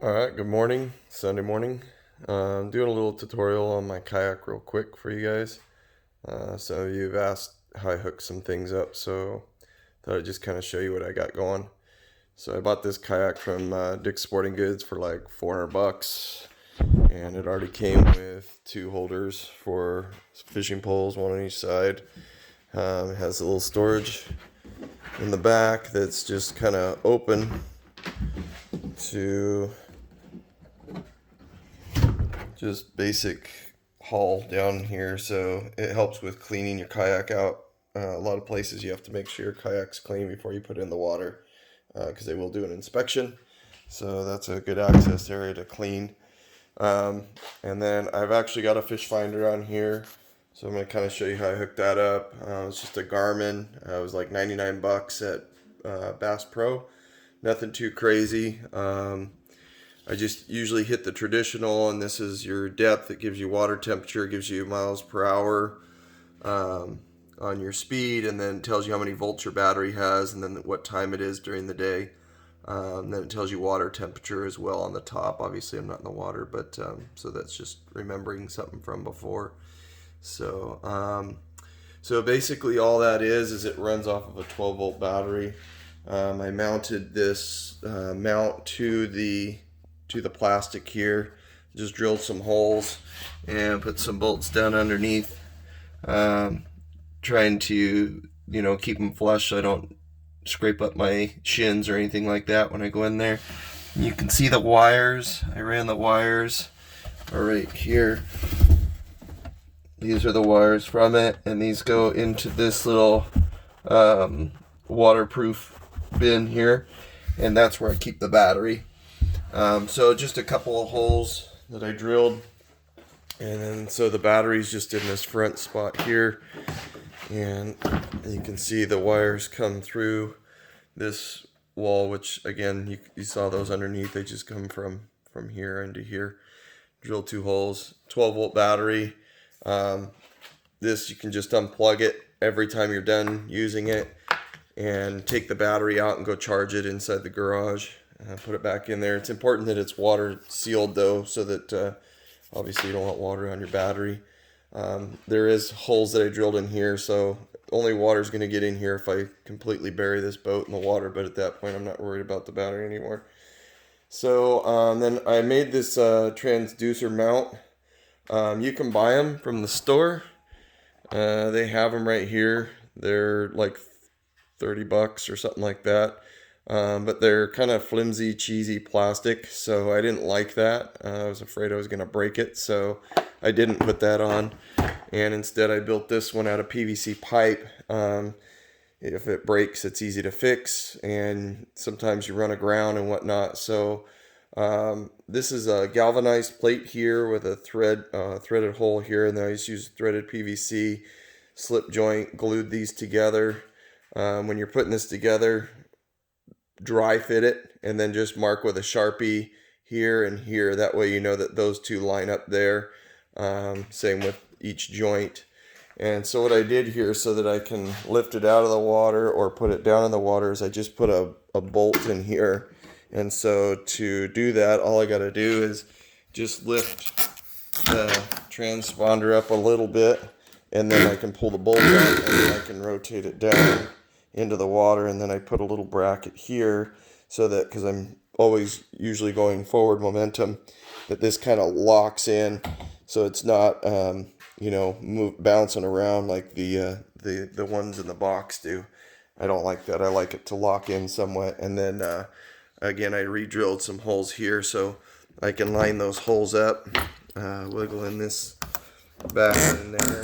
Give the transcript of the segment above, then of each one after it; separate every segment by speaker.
Speaker 1: All right, good morning, Sunday morning. I'm doing a little tutorial on my kayak real quick for you guys. So you've asked how I hook some things up, so thought I'd just kind of show you what I got going. So I bought this kayak from Dick's Sporting Goods for like 400 bucks, and it already came with two holders for fishing poles, one on each side. It has a little storage in the back that's just kind of open to just basic haul down here, so it helps with cleaning your kayak out. A lot of places you have to make sure your kayak's clean before you put it in the water, because they will do an inspection. So that's a good access area to clean. And then I've actually got a fish finder on here, so I'm going to kind of show you how I hooked that up. It's just a Garmin. It was like 99 bucks at Bass Pro. Nothing too crazy. I just usually hit the traditional, and this is your depth. It gives you water temperature, gives you miles per hour on your speed, and then tells you how many volts your battery has, and then what time it is during the day. Then it tells you water temperature as well on the top. Obviously, I'm not in the water, but so that's just remembering something from before. So, so basically, all that is it runs off of a 12-volt battery. I mounted this mount to the plastic here. Just drilled some holes and put some bolts down underneath, trying to keep them flush so I don't scrape up my shins or anything like that when I go in there. You can see the wires. I ran the wires right here. These are the wires from it, and these go into this little waterproof bin here, and that's where I keep the battery. So just a couple of holes that I drilled, and then so the battery's just in this front spot here, and you can see the wires come through this wall, which again you saw those underneath. They just come from here into here. Drill two holes, 12-volt battery. This you can just unplug it every time you're done using it, and take the battery out and go charge it inside the garage. Put it back in there. It's important that it's water sealed though, so that obviously you don't want water on your battery. There is holes that I drilled in here, so only water is going to get in here if I completely bury this boat in the water, but at that point I'm not worried about the battery anymore. So then I made this transducer mount. You can buy them from the store. They have them right here. They're like 30 bucks or something like that. But they're kind of flimsy, cheesy plastic, so I didn't like that. I was afraid I was going to break it, so I didn't put that on. And instead I built this one out of PVC pipe. If it breaks, it's easy to fix, and sometimes you run aground and whatnot. So this is a galvanized plate here with a threaded hole here, and then I just used threaded PVC slip joint, glued these together. When you're putting this together, dry fit it, and then just mark with a Sharpie here and here. That way you know that those two line up there. Same with each joint. And so what I did here, so that I can lift it out of the water or put it down in the water, is I just put a bolt in here. And so to do that, all I got to do is just lift the transponder up a little bit, and then I can pull the bolt out, and then I can rotate it down into the water. And then I put a little bracket here, so that, because I'm always usually going forward momentum, that this kind of locks in, so it's not bouncing around like the ones in the box do. I don't like that. I like it to lock in somewhat. And then again, I re-drilled some holes here so I can line those holes up, wiggling this back in there.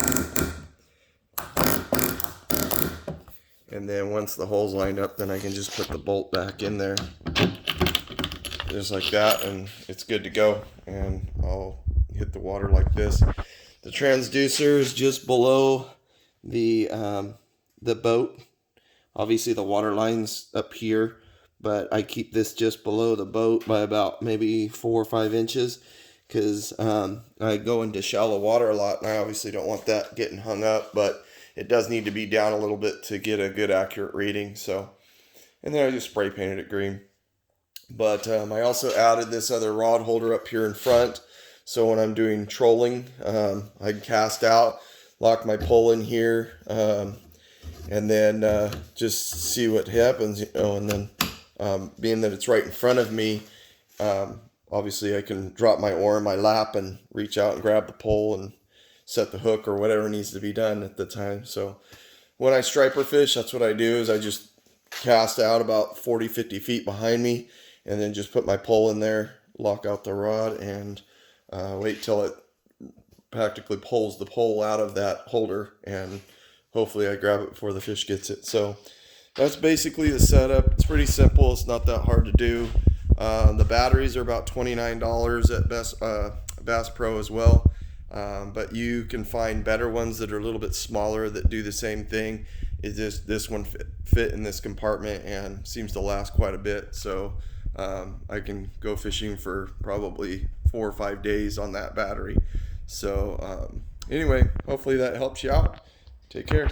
Speaker 1: And then once the hole's lined up, then I can just put the bolt back in there, just like that, and it's good to go. And I'll hit the water like this. The transducer is just below the boat. Obviously the water line's up here, but I keep this just below the boat by about maybe 4 or 5 inches, because I go into shallow water a lot, and I obviously don't want that getting hung up, but it does need to be down a little bit to get a good accurate reading. So, and then I just spray painted it green. But I also added this other rod holder up here in front. So when I'm doing trolling, I can cast out, lock my pole in here, and then just see what happens, you know. And then being that it's right in front of me, obviously I can drop my oar in my lap and reach out and grab the pole and set the hook or whatever needs to be done at the time. So when I striper fish, that's what I do, is I just cast out about 40, 50 feet behind me, and then just put my pole in there, lock out the rod, and wait till it practically pulls the pole out of that holder, and hopefully I grab it before the fish gets it. So that's basically the setup. It's pretty simple. It's not that hard to do. The batteries are about $29 at Bass Pro as well. But you can find better ones that are a little bit smaller that do the same thing. It just, this one fit in this compartment and seems to last quite a bit. So I can go fishing for probably 4 or 5 days on that battery. So anyway, hopefully that helps you out. Take care.